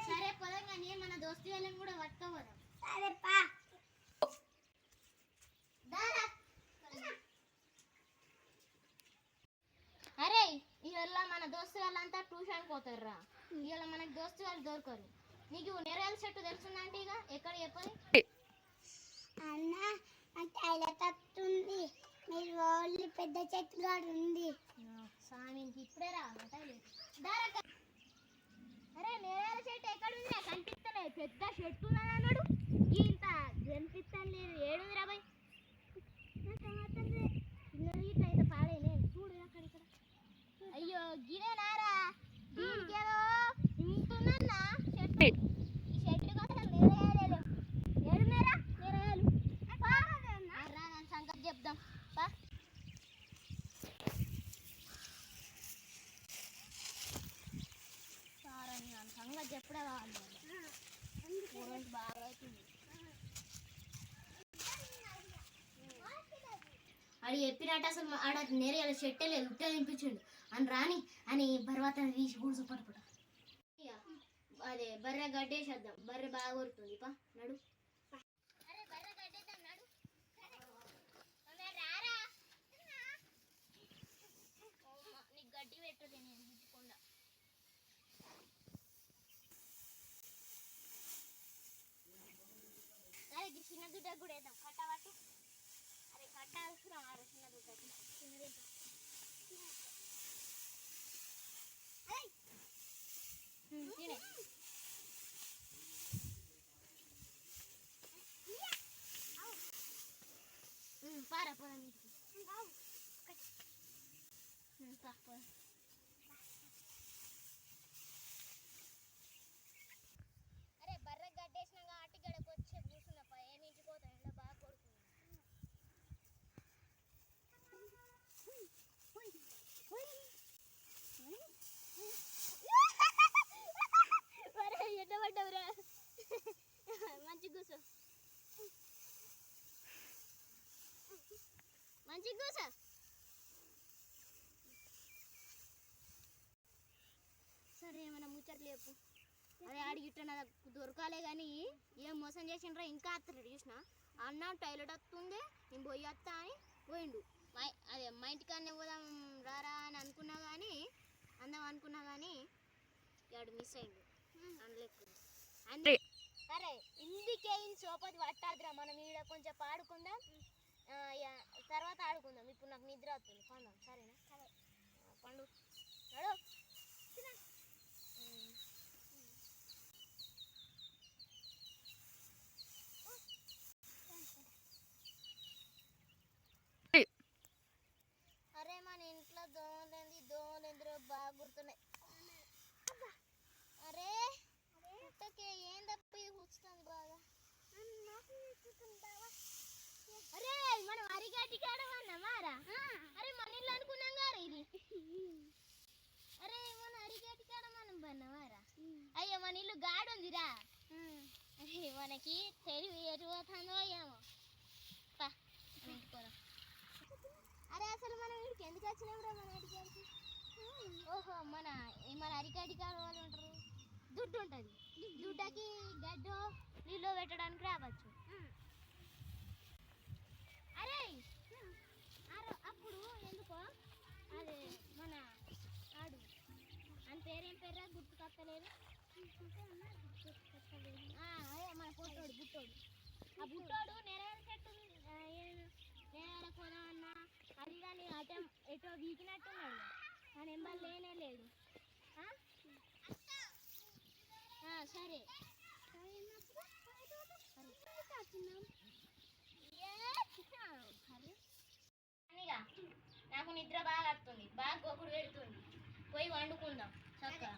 సరే పొలం కానీ మన దోస్తు వాళ్ళని కూడా పట్టుకోపోదాం. అరే ఇవాళ మన దోస్తు వాళ్ళంతా ట్యూషన్ పోతారు. ఇవాళ మనకి దోస్తు వాళ్ళు దొరకరు. నీకు నెరవేల చెట్టు తెలుసుందంటే ఇక ఎక్కడ చెప్పని అన్న తత్తుంది మీరు వాళ్ళు పెద్ద చెట్టు కాడు ఉంది స్వామికి ఇప్పుడే రా. అరే నెరవేల చెట్టు ఎక్కడ ఉంది? కనిపిస్తలేదు. పెద్ద చెట్టు ఉందని అన్నాడు. ఇంత కనిపిస్తాను లేదు. ఏడుందిరా బాయ్? ఇట్లా ఇంత పాడైనా చూడు అక్కడ ఇక్కడ. అయ్యో గిరే నారా దీనికేదో ఇంటుందన్నా చెట్టు. ఈ చెట్టు కోసం నెరవేయలేదు. ఏడున్నారా నెరవేలు? రా నన్ను సంగతి చెప్దాం. సంగతి చెప్పడే కావాలి. బాగా అవుతుంది. అది చెప్పినట్టు అసలు ఆడ నేరేళ్ళ చెట్టే లేదు. ఉట్టే తినిపించిండు అని రాని అని బర్వాత తీసి కూర్చో పడపడ. అదే బర్రె గడ్డేసేద్దాం. బర్రె బాగా కొడుతుంది. నడు. నీకు గడ్డి పెట్టదు నేను ఇచ్చకుండా. అరే చిన్న దుడ్డ కూడా వేద్దాం. కట్టబట్టు. అరే కట్ట అవసరం. అరే చిన్న దుడ్డకి చిన్నది తినే పారా పోరా మీకు. అరే బర్రె గడ్డేసినాక ఆటిగడకు వచ్చి కూర్చున్నప్ప ఏ నుంచి పోతా. ఎండ బాగా కొడుతుంది. ఎండ పడ్డవురా. మంచి కూర్చో. మంచి కూర్చో. సరే ఏమైనా ముచ్చట్లు చెప్పు. అదే అడిగిట్ట నాకు దొరకాలే కానీ ఏం మోసం చేసిండ్రా. ఇంకా అత్తలేడు చూసిన. అన్న టైలెట్ వస్తుంది నేను పోయి వస్తా అని పోయిండు. అదే మా ఇంటికాడనే పోదాం రారా అని అనుకున్నా కానీ అందాం అనుకున్నా కానీ వాడు మిస్ అయిండు. అనలేకు సరే ఇందుకే సోపతి పట్టాదిరా. మనం ఈడ కొంచెం ఆడుకుందాం. తర్వాత ఆడుకుందాం. ఇప్పుడు నాకు నిద్ర వస్తుంది. పందాం సరేనా? పండు నడు. అరే మన ఇంట్లో దోమలేంద్రో బాగా గుర్తున్నాయి. అరే పుట్టకే ఏం తప్ప ఇది కూర్చుతుంది బాగా. అరే మనం అరిగడ్డి కాడమన్నామారా? అరే మన ఇల్లు అనుకున్నాం గారా ఇది. అరే మన అరిగడ్డి కాడ మనం పన్నామారా? అయ్యో మన ఇల్లు గాడుందిరా. అరే మనకి తెలివి ఎటు పోతుందో ఏమో. అరే అసలు మనం వీడికి ఎందుకు వచ్చినాం రా? మన అరికాడికి ఓహో మన అరికాడి కాడ వాళ్ళు ఉంటారు. దుడ్డు ఉంటుంది. దుడ్డకి గడ్డో నీళ్ళు పెట్టడానికి రావచ్చు. అరే అప్పుడు ఎందుకో అదే మన ఆడు అని పేరేం పేరా గుర్తుకొస్తలేదు. అదే మన పొట్టోడు బుట్టోడు. ఆ బుట్టోడు నెరవేర చెట్టు నెరవేర కొనమన్నా అది కానీ ఎటో వీకినట్టున్నాడు. ఆ నెంబర్ లేనే లేదు. సరే నాకు నిద్ర బాగా వస్తుంది. బాగా గోకుడు పెడుతుంది. పోయి వండుకుందాం చక్కగా.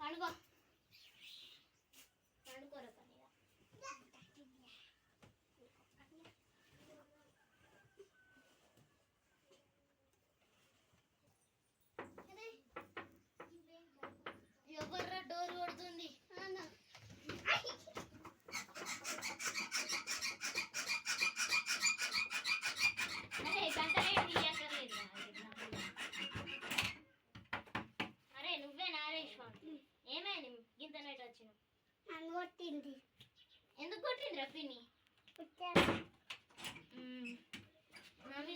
పండుకో పండుకోరా పనిగా. అరే కొట్టిండ్రా పిన్ని మమ్మీ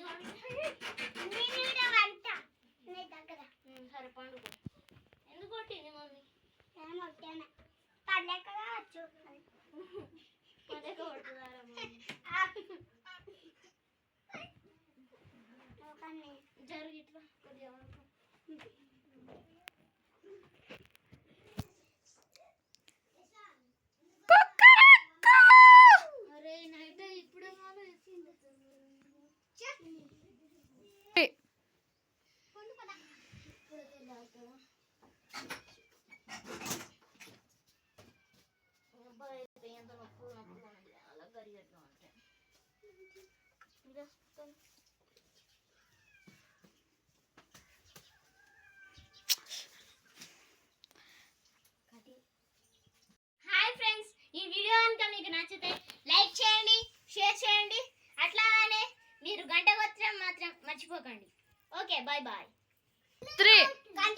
సరే పండుగ ఎందుకు కొట్టింది మమ్మీ పడలేక కావచ్చు పదే కొడుతున్నారా మమ్మీ జరుగుట్లా కొద్దిగా అరే నైట్ ఇప్పుడే కాదు ఎంత నొప్పు అలా గరిగట్లా ఉంటాయి హాయ్ ఫ్రెండ్స్, ఈ వీడియో కనుక మీకు నచ్చితే లైక్ చేయండి, షేర్ చేయండి, అట్లానే మీరు గంట కొట్టడం మాత్రం మర్చిపోకండి. Okay, bye bye. 3 గంట